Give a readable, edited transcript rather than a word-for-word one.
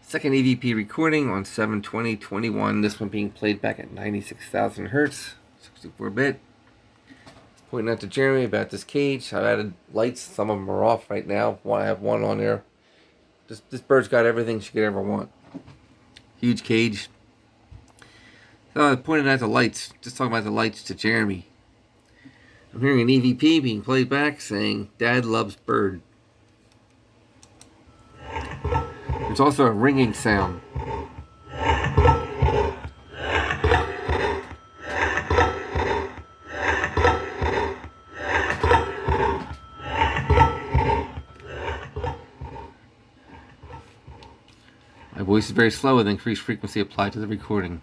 Second EVP recording on 7/20/21. This one being played back at 96,000 hertz, 64-bit. Pointing out to Jeremy about this cage. I've added lights. Some of them are off right now. I have one on there. This bird's got everything she could ever want. Huge cage. So I was pointing out the lights. Just talking about the lights to Jeremy. I'm hearing an EVP being played back saying, "Dad loves bird." There's also a ringing sound. My voice is very slow with increased frequency applied to the recording.